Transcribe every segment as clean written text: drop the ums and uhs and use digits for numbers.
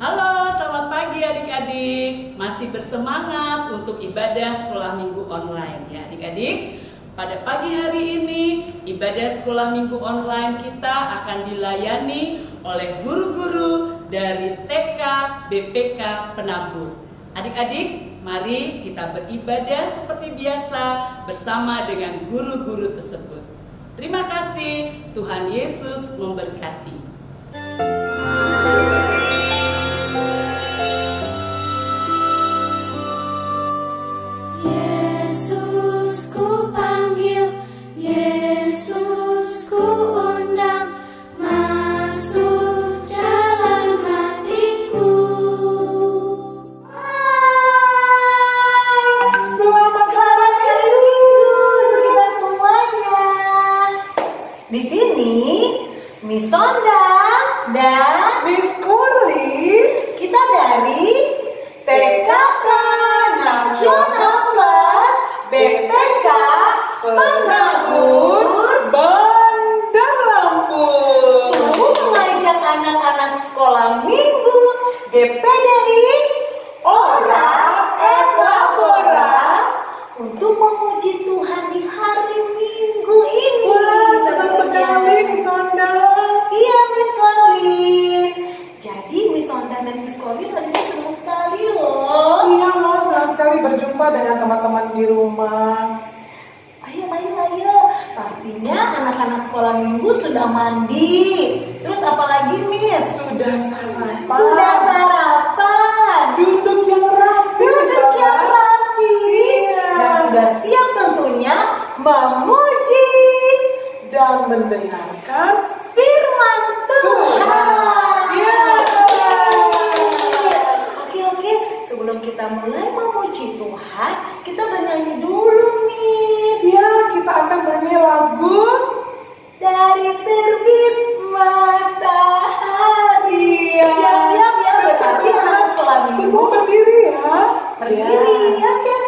Halo, selamat pagi adik-adik. Masih bersemangat untuk ibadah sekolah minggu online ya adik-adik. Pada pagi hari ini, ibadah sekolah minggu online kita akan dilayani oleh guru-guru dari TK BPK Penabur. Adik-adik, mari kita beribadah seperti biasa bersama dengan guru-guru tersebut. Terima kasih, Tuhan Yesus memberkati. Yesus ku panggil, Yesus ku undang, masuk dalam hatiku. Selamat hari Minggu kita semuanya. Di sini Miss Sonda dan Miss Kurli, kita dari TKK Nasional Plus BPK Penabur Bandar Lampung mengajak anak-anak sekolah minggu GPDI Ora et Labora untuk memuji Tuhan di hari Minggu ini. Wah, senang sekali Miss Sonda. Iya, Miss Corlin. Jadi Miss Sonda dan Miss Corlin hari ini senang sekali loh. Iya loh, senang sekali berjumpa dengan teman-teman di rumah. Ayo. Pastinya anak-anak sekolah minggu sudah mandi. Terus apalagi Miss? Sudah sarapan. Sudah sarapan. Duduk yang rapi. Duduk yang rapi. Iya. Dan sudah siap tentunya memuji Dan mendengarkan firman Tuhan. Iya. Oke. Sebelum kita mulai memuji Tuhan, kita bernyanyi dulu, Miss. Ya, kita akan bernyanyi lagu Dari terbit matahari. Siap-siap ya, berarti anak sekolah minggu. Semua berdiri ya. Berdiri, oke.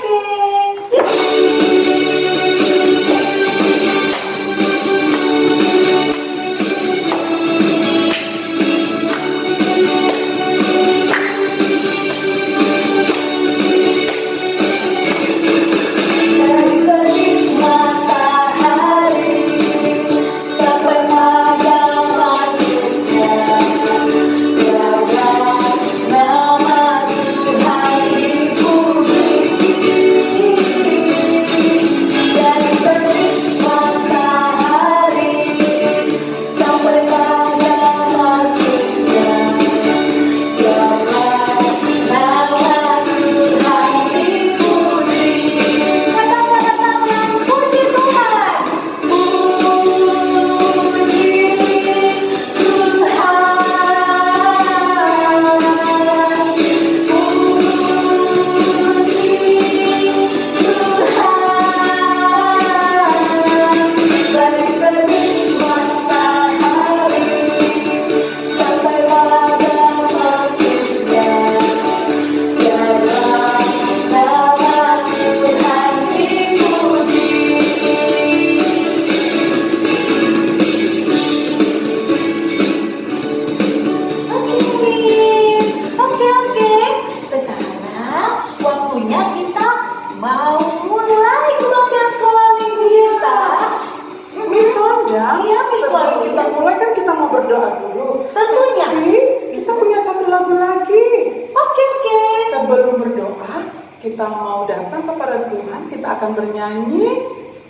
Kita mau datang kepada Tuhan, kita akan bernyanyi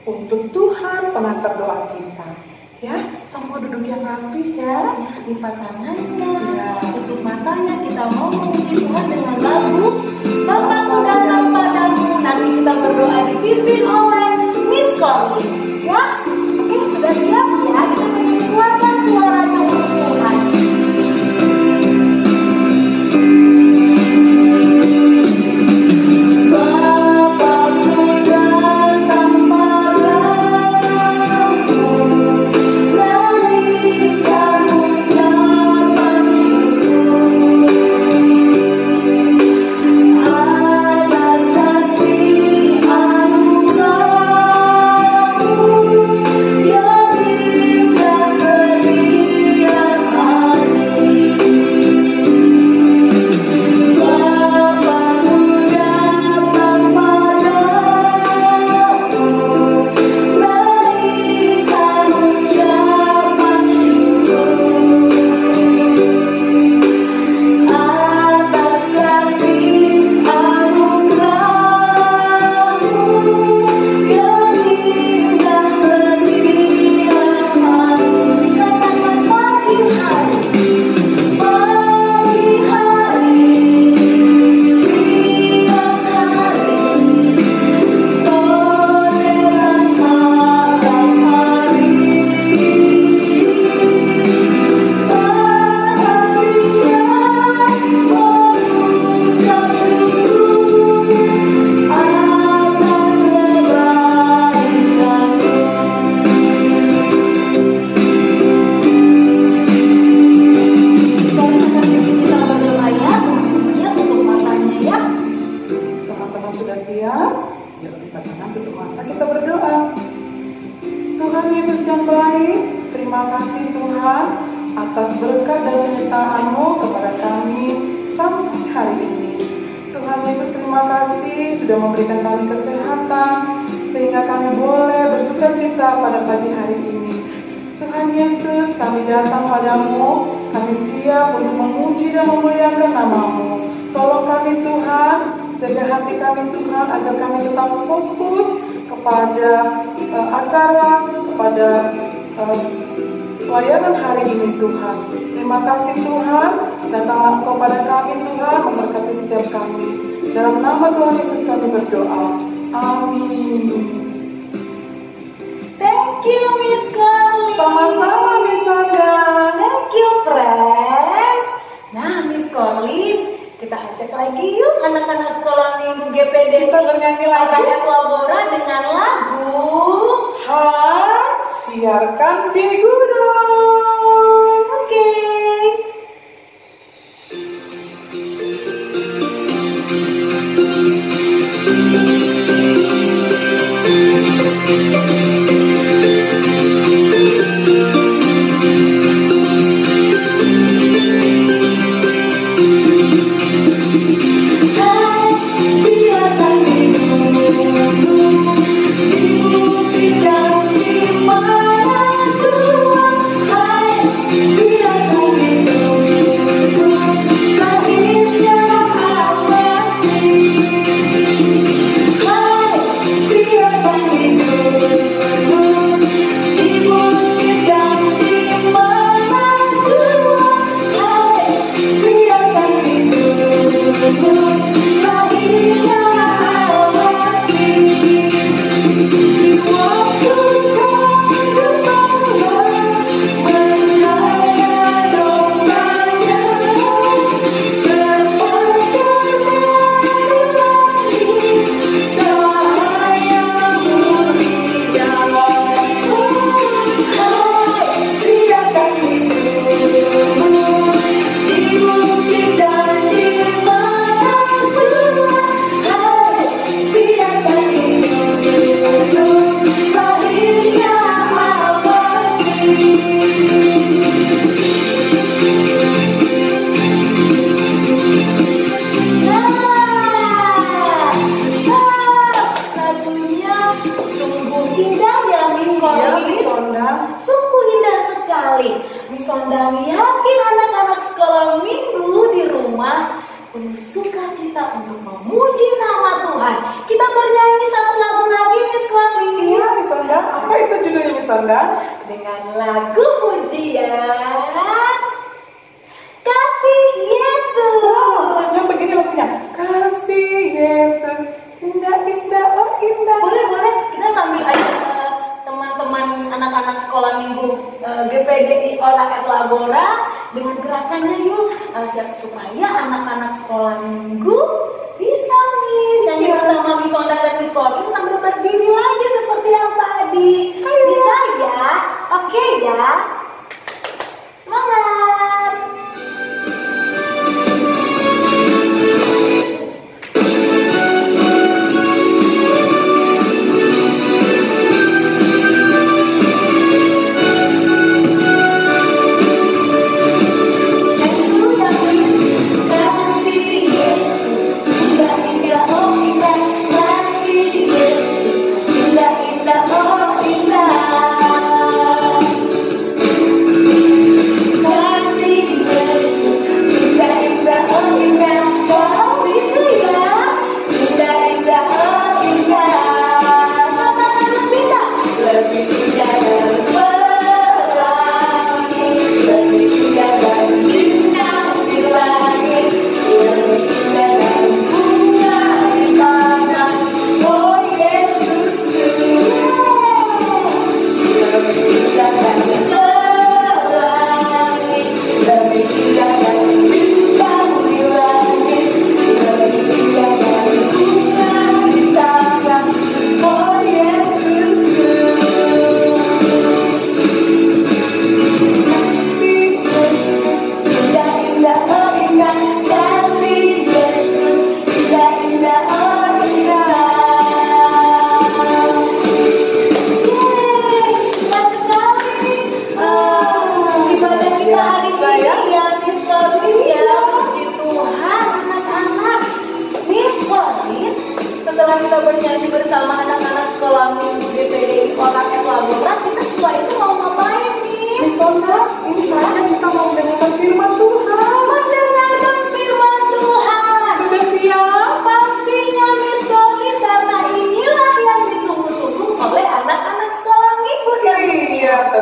untuk Tuhan pengantar doa kita. Ya, semua duduk yang rapi ya. Lipat tangannya, tutup matanya, kita mau memuji Tuhan dengan lagu Bapakku datang padamu. Nanti kita berdoa dipimpin oleh Miss Corlin. Ya, oke, sudah siap ya? Kita menguatkan suaranya untuk Tuhan. Atas kasih anugerah Tuhan Yesus yang baik, terima kasih Tuhan atas berkat dan penyertaan-Mu kepada kami sampai hari ini. Tuhan Yesus, terima kasih sudah memberikan kami kesehatan sehingga kami boleh bersukacita pada pagi hari ini. Tuhan Yesus, kami datang padamu, kami siap untuk memuji dan memuliakan nama-Mu. Tolong kami Tuhan, jaga hati kami Tuhan, agar kami tetap fokus kepada acara, kepada pelayanan hari ini Tuhan. Terima kasih Tuhan, datanglah kepada kami Tuhan, memberkati setiap kami. Dalam nama Tuhan Yesus kami berdoa. Amin. Thank you Miss Carly. Sama-sama Miss Sonda. Thank you friends. Nah Miss Carly, kita ajak lagi yuk anak-anak sekolah minggu GPD Kita bernyanyi lagi. Rakyat Labora dengan lagu Hai, siarkan di gunung. Oke. Sungguh indah sekali. Miss Sonda yakin anak-anak sekolah minggu di rumah penuh sukacita untuk memuji nama Tuhan. Kita bernyanyi satu lagu lagi Miss Carly. Iya Miss Sonda, apa itu judulnya Miss Sonda? Dengan lagu pujian Kasih Yesus. Yang begini lagunya. Kasih Yesus, indah-indah, oh indah. Boleh kita sambil ajak teman-teman anak-anak sekolah minggu GPD Rakyat Labora dengan gerakannya yuk, supaya anak-anak sekolah minggu bisa nyanyi bersama Miss Sonda dan Miss Carly sambil berdiri lagi seperti yang tadi. Bisa ya? Oke ya. Semangat. Indah, indah, oh indah.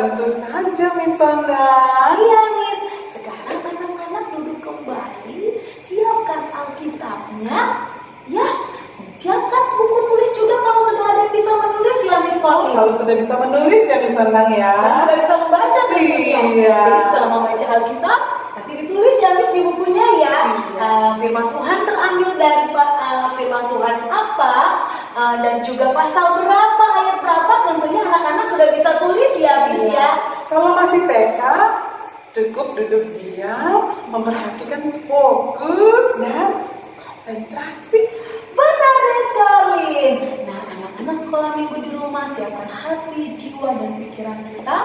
tentu saja Miss Sondang. Iya Miss, sekarang anak-anak duduk kembali, siapkan Alkitabnya, ya. Siapkan buku tulis juga kalau sudah ada yang bisa menulis ya Miss Polly. Kalau sudah bisa menulis ya Miss Sondang ya. Dan sudah bisa membaca tentunya. Iya. Jadi setelah membaca Alkitab, nanti ditulis ya Miss di bukunya ya. Firman Tuhan terambil dari firman Tuhan apa, dan juga pasal berapa, ayat berapa, tentunya anak-anak sudah bisa tulis ya Miss ya. Kalau masih TK, cukup duduk diam, memperhatikan fokus dan konsentrasi. Benar sekali. Nah, anak-anak sekolah minggu di rumah, siapkan hati, jiwa, dan pikiran kita.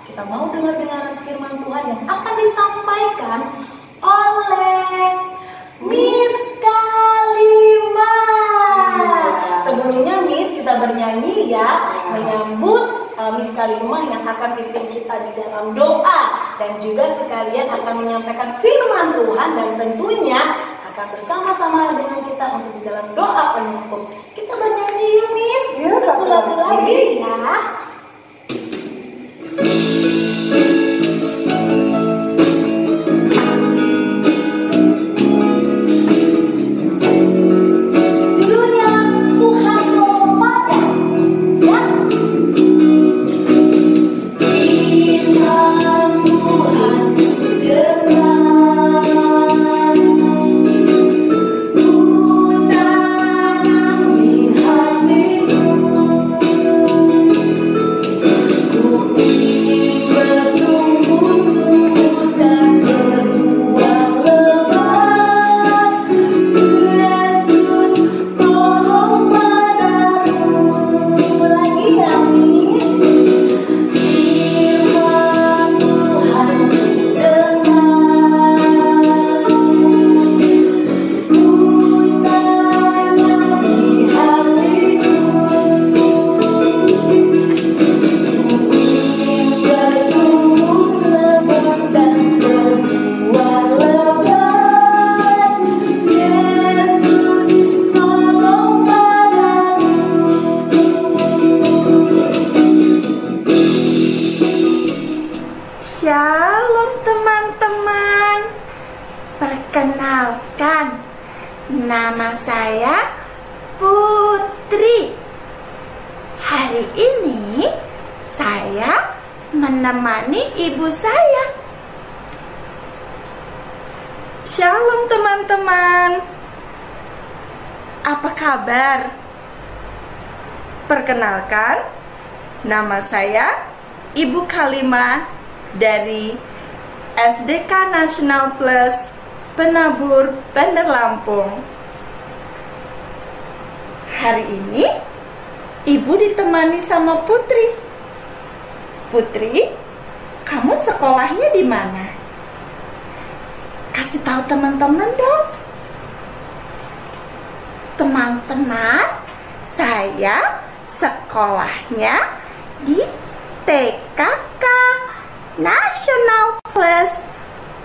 Kita mau dengar-dengaran firman Tuhan yang akan disampaikan oleh Miss Kalima. Sebelumnya Miss, kita bernyanyi ya, menyambut Miss Kalima yang akan pimpin kita di dalam doa, dan juga sekalian akan menyampaikan firman Tuhan, dan tentunya akan bersama-sama dengan kita untuk di dalam doa penutup. Kita bernyanyi yuk Miss. Ya, satu lagu lagi ya. Judulnya Tuhan tolong padamu ya. Firman Tuhan dengar, tanam di hatiku. Perkenalkan, nama saya Putri. Hari ini saya menemani ibu saya. Shalom teman-teman. Apa kabar? Perkenalkan, nama saya Ibu Kalima dari SDK Nasional Plus Penabur, Bandar Lampung. Hari ini Ibu ditemani sama Putri. Putri, kamu sekolahnya di mana? Kasih tahu teman-teman dong. Teman-teman, saya sekolahnya di TKK Nasional Plus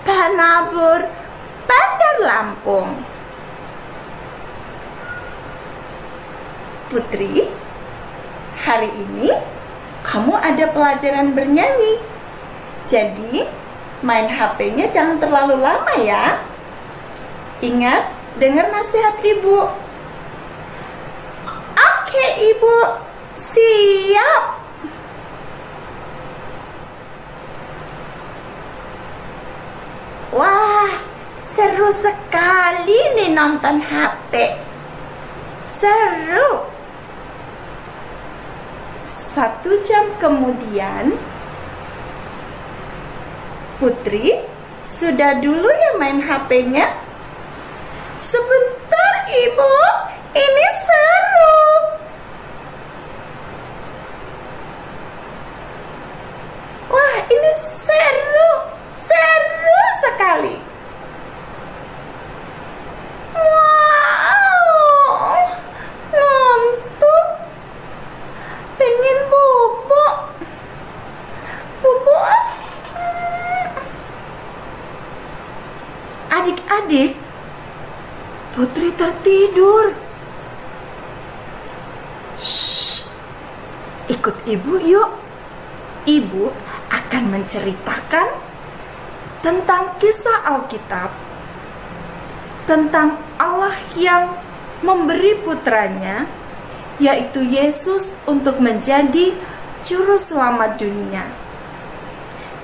Penabur, Bandar Lampung. Putri, hari ini kamu ada pelajaran bernyanyi. Jadi, main HP-nya jangan terlalu lama ya. Ingat, dengar nasihat ibu. Oke, Ibu. Siap. Wah, seru sekali nih nonton HP. Seru. 1 jam kemudian, Putri sudah dulu ya main HP-nya? Sebentar, Ibu. Ini seru. Wah, ini seru. Seru sekali. Wow. Ngantuk. Pengen bobo. Bobo. Adik-adik, Putri tertidur. Shh, ikut ibu yuk. Ibu akan menceritakan tentang kisah Alkitab, tentang Allah yang memberi putranya, yaitu Yesus, untuk menjadi juru selamat dunia.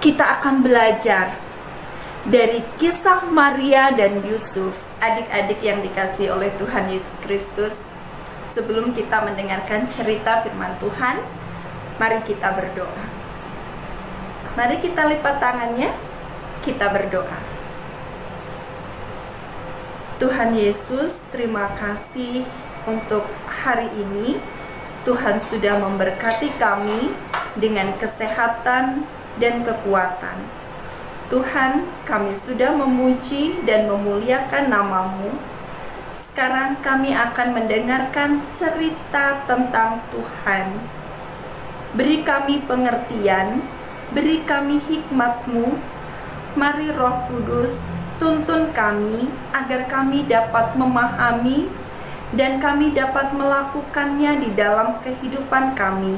Kita akan belajar dari kisah Maria dan Yusuf. Adik-adik yang dikasihi oleh Tuhan Yesus Kristus, sebelum kita mendengarkan cerita firman Tuhan, mari kita berdoa. Mari kita lipat tangannya, kita berdoa. Tuhan Yesus, terima kasih untuk hari ini. Tuhan sudah memberkati kami dengan kesehatan dan kekuatan. Tuhan, kami sudah memuji dan memuliakan nama-Mu. Sekarang kami akan mendengarkan cerita tentang Tuhan. Beri kami pengertian, beri kami hikmat-Mu. Mari Roh Kudus tuntun kami agar kami dapat memahami dan kami dapat melakukannya di dalam kehidupan kami,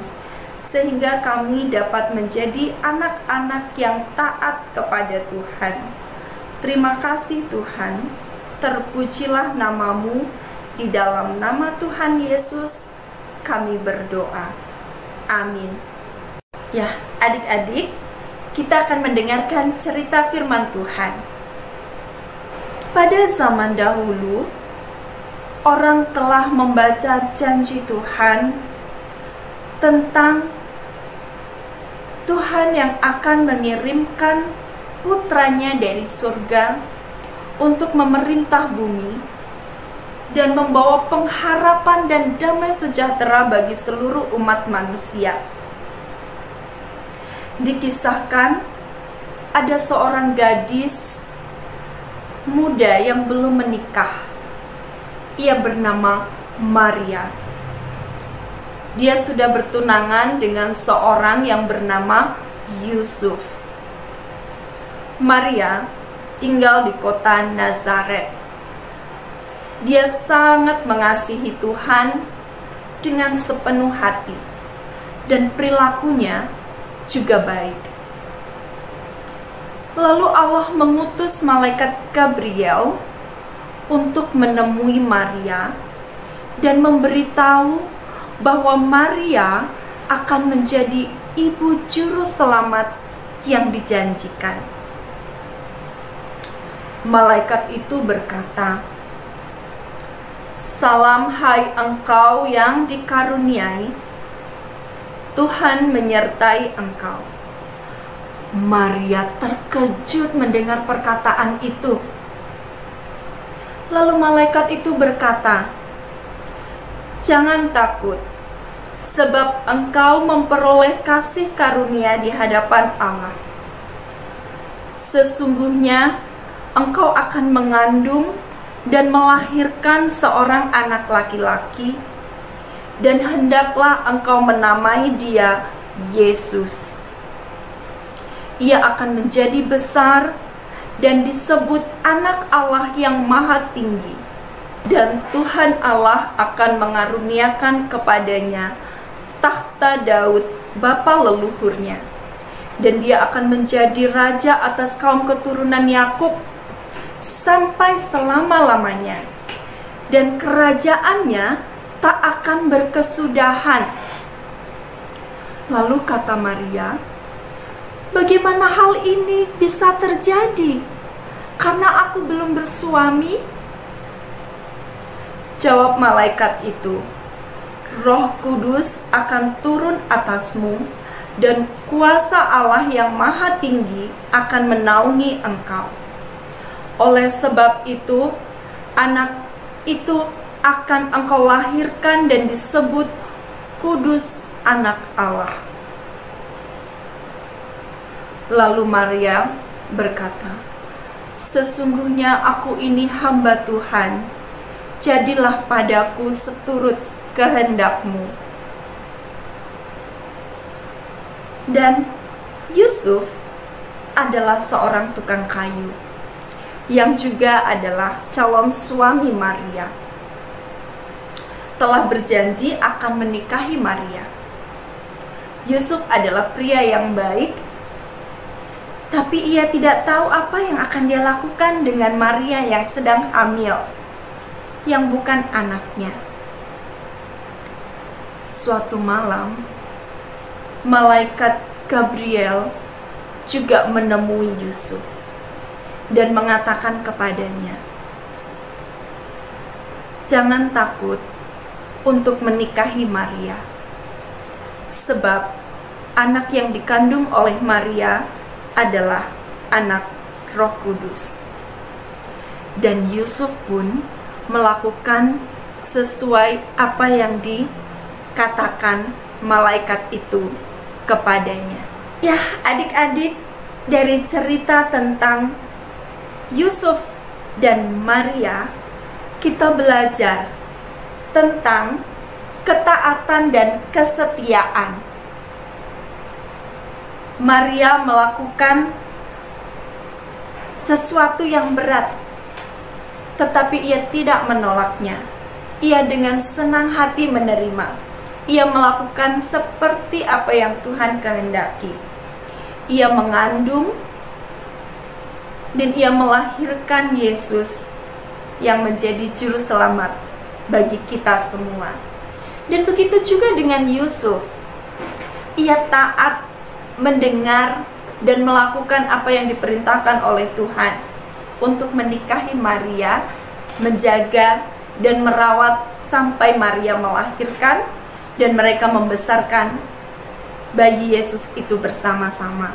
sehingga kami dapat menjadi anak-anak yang taat kepada Tuhan. Terima kasih Tuhan, terpujilah nama-Mu. Di dalam nama Tuhan Yesus kami berdoa. Amin. Ya, adik-adik, kita akan mendengarkan cerita firman Tuhan. Pada zaman dahulu, orang telah membaca janji Tuhan tentang Tuhan yang akan mengirimkan putranya dari surga untuk memerintah bumi dan membawa pengharapan dan damai sejahtera bagi seluruh umat manusia. Dikisahkan ada seorang gadis muda yang belum menikah. Ia bernama Maria. Dia sudah bertunangan dengan seorang yang bernama Yusuf. Maria tinggal di kota Nazaret. Dia sangat mengasihi Tuhan dengan sepenuh hati, dan perilakunya juga baik. Lalu Allah mengutus malaikat Gabriel untuk menemui Maria dan memberitahu bahwa Maria akan menjadi ibu juru selamat yang dijanjikan. Malaikat itu berkata, "Salam hai engkau yang dikaruniai, Tuhan menyertai engkau." Maria terkejut mendengar perkataan itu. Lalu malaikat itu berkata, "Jangan takut, sebab engkau memperoleh kasih karunia di hadapan Allah. Sesungguhnya engkau akan mengandung dan melahirkan seorang anak laki-laki, dan hendaklah engkau menamai dia Yesus. Ia akan menjadi besar dan disebut Anak Allah yang Maha Tinggi, dan Tuhan Allah akan mengaruniakan kepadanya takhta Daud bapa leluhurnya, dan dia akan menjadi raja atas kaum keturunan Yakub sampai selama-lamanya, dan kerajaannya tak akan berkesudahan." Lalu kata Maria, "Bagaimana hal ini bisa terjadi? Karena aku belum bersuami." Jawab malaikat itu, "Roh Kudus akan turun atasmu, dan kuasa Allah yang Maha Tinggi akan menaungi engkau. Oleh sebab itu, anak itu akan engkau lahirkan dan disebut Kudus, Anak Allah." Lalu Maria berkata, "Sesungguhnya aku ini hamba Tuhan, jadilah padaku seturut kehendak-Mu." Dan Yusuf adalah seorang tukang kayu yang juga adalah calon suami Maria. Telah berjanji akan menikahi Maria. Yusuf adalah pria yang baik Tapi ia tidak tahu apa yang akan dia lakukan dengan Maria yang sedang hamil, yang bukan anaknya. Suatu malam, malaikat Gabriel juga menemui Yusuf dan mengatakan kepadanya, "Jangan takut untuk menikahi Maria, sebab anak yang dikandung oleh Maria adalah anak Roh Kudus." Dan Yusuf pun melakukan sesuai apa yang dikatakan malaikat itu kepadanya. Ya, adik-adik, dari cerita tentang Yusuf dan Maria, kita belajar tentang ketaatan dan kesetiaan. Maria melakukan sesuatu yang berat, tetapi ia tidak menolaknya. Ia dengan senang hati menerima. Ia melakukan seperti apa yang Tuhan kehendaki. Ia mengandung dan ia melahirkan Yesus yang menjadi juru selamat bagi kita semua. Dan begitu juga dengan Yusuf. Ia taat mendengar dan melakukan apa yang diperintahkan oleh Tuhan untuk menikahi Maria, menjaga dan merawat sampai Maria melahirkan dan mereka membesarkan bayi Yesus itu bersama-sama.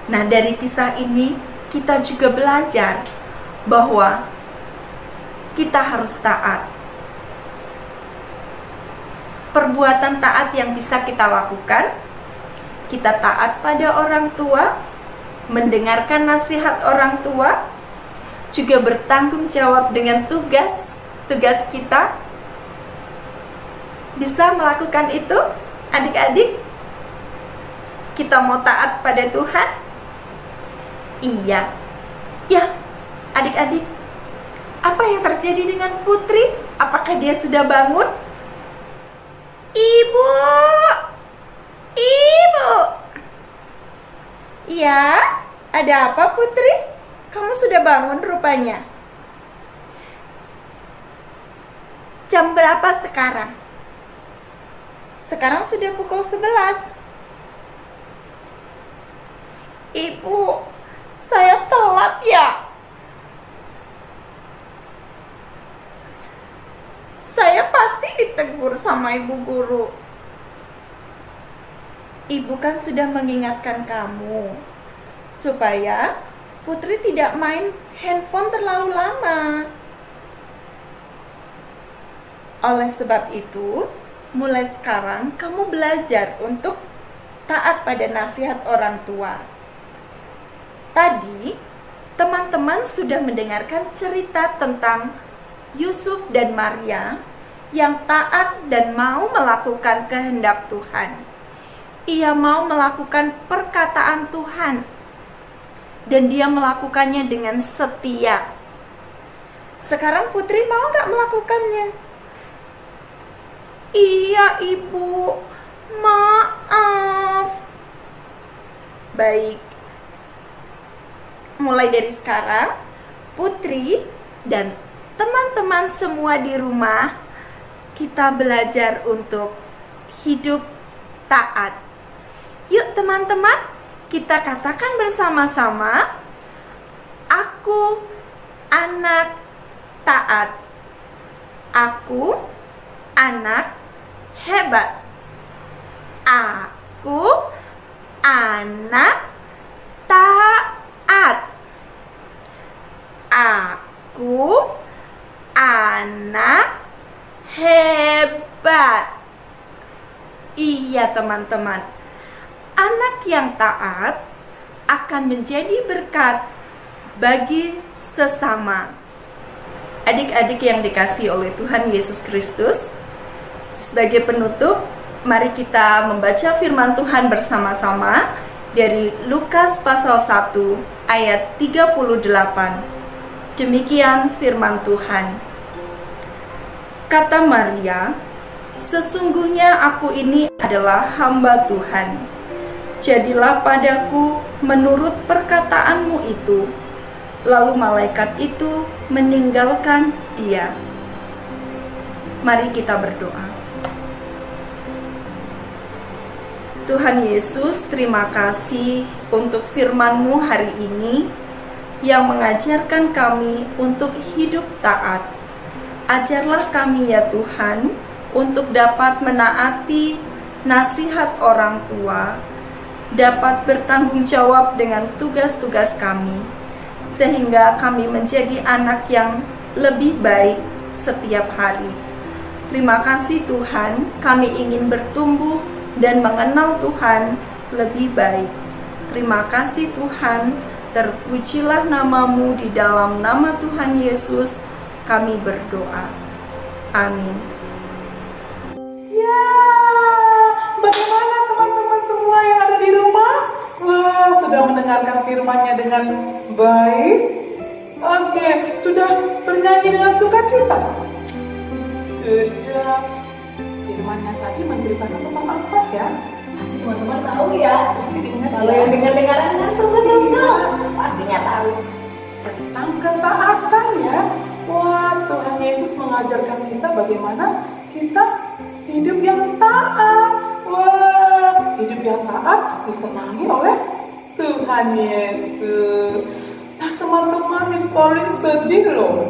Nah, dari kisah ini kita juga belajar bahwa kita harus taat. Perbuatan taat yang bisa kita lakukan, kita taat pada orang tua, mendengarkan nasihat orang tua, juga bertanggung jawab dengan tugas kita. Bisa melakukan itu, adik-adik? Kita mau taat pada Tuhan? Iya. Ya, adik-adik, apa yang terjadi dengan Putri? Apakah dia sudah bangun? Ibu. Ya, ada apa Putri? Kamu sudah bangun rupanya. Jam berapa sekarang? Sekarang sudah pukul 11. Ibu, saya telat ya. Saya pasti ditegur sama ibu guru. Ibu kan sudah mengingatkan kamu supaya Putri tidak main handphone terlalu lama. Oleh sebab itu, mulai sekarang kamu belajar untuk taat pada nasihat orang tua. Tadi, teman-teman sudah mendengarkan cerita tentang Yusuf dan Maria yang taat dan mau melakukan kehendak Tuhan. Ia mau melakukan perkataan Tuhan dan dia melakukannya dengan setia. Sekarang Putri mau gak melakukannya? Iya ibu, maaf. Baik, mulai dari sekarang Putri dan teman-teman semua di rumah, kita belajar untuk hidup taat. Yuk teman-teman, kita katakan bersama-sama, aku anak taat. Aku anak hebat. Aku anak taat. Aku anak hebat. Iya teman-teman, anak yang taat akan menjadi berkat bagi sesama. Adik-adik yang dikasihi oleh Tuhan Yesus Kristus, sebagai penutup, mari kita membaca firman Tuhan bersama-sama dari Lukas pasal 1 ayat 38. Demikian firman Tuhan. Kata Maria, "Sesungguhnya aku ini adalah hamba Tuhan. jadilah padaku menurut perkataanmu itu. Lalu malaikat itu meninggalkan dia. Mari kita berdoa. Tuhan Yesus, terima kasih untuk firman-Mu hari ini yang mengajarkan kami untuk hidup taat. Ajarlah kami ya Tuhan untuk dapat menaati nasihat orang tua, dapat bertanggung jawab dengan tugas-tugas kami, sehingga kami menjadi anak yang lebih baik setiap hari. Terima kasih Tuhan, kami ingin bertumbuh dan mengenal Tuhan lebih baik. Terima kasih Tuhan, terpujilah nama-Mu, di dalam nama Tuhan Yesus kami berdoa. Amin. Ya, bagaimana teman-teman semua yang ada di rumah? Wah, sudah mendengarkan firman-Nya dengan baik? Oke, sudah bernyanyi dengan sukacita? Sudah. Firman-Nya tadi menceritakan tentang apa ya? Pasti teman-teman tahu ya. Pasti ingat Kalau ya? yang dengar-dengaran kan sungguh-sungguh, pastinya tahu. Tentang ketaatan ya. Wah, Tuhan Yesus mengajarkan kita bagaimana kita hidup yang taat. Wah, hidup yang taat disenangi oleh Tuhan Yesus. Nah teman-teman, Miss Pauline sedih loh.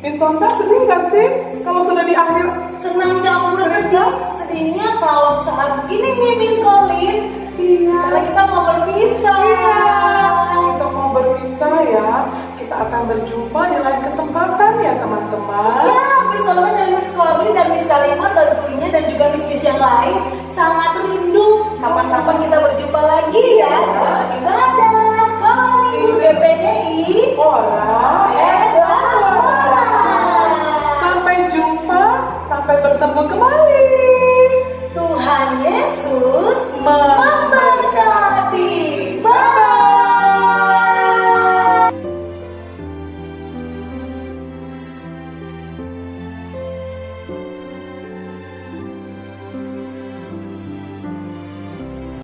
Miss Sonda sedih gak sih kalau sudah di akhir? Senang campur sedih. Sedihnya kalau saat begini nih Miss Colin. Iya. Karena kita mau berpisah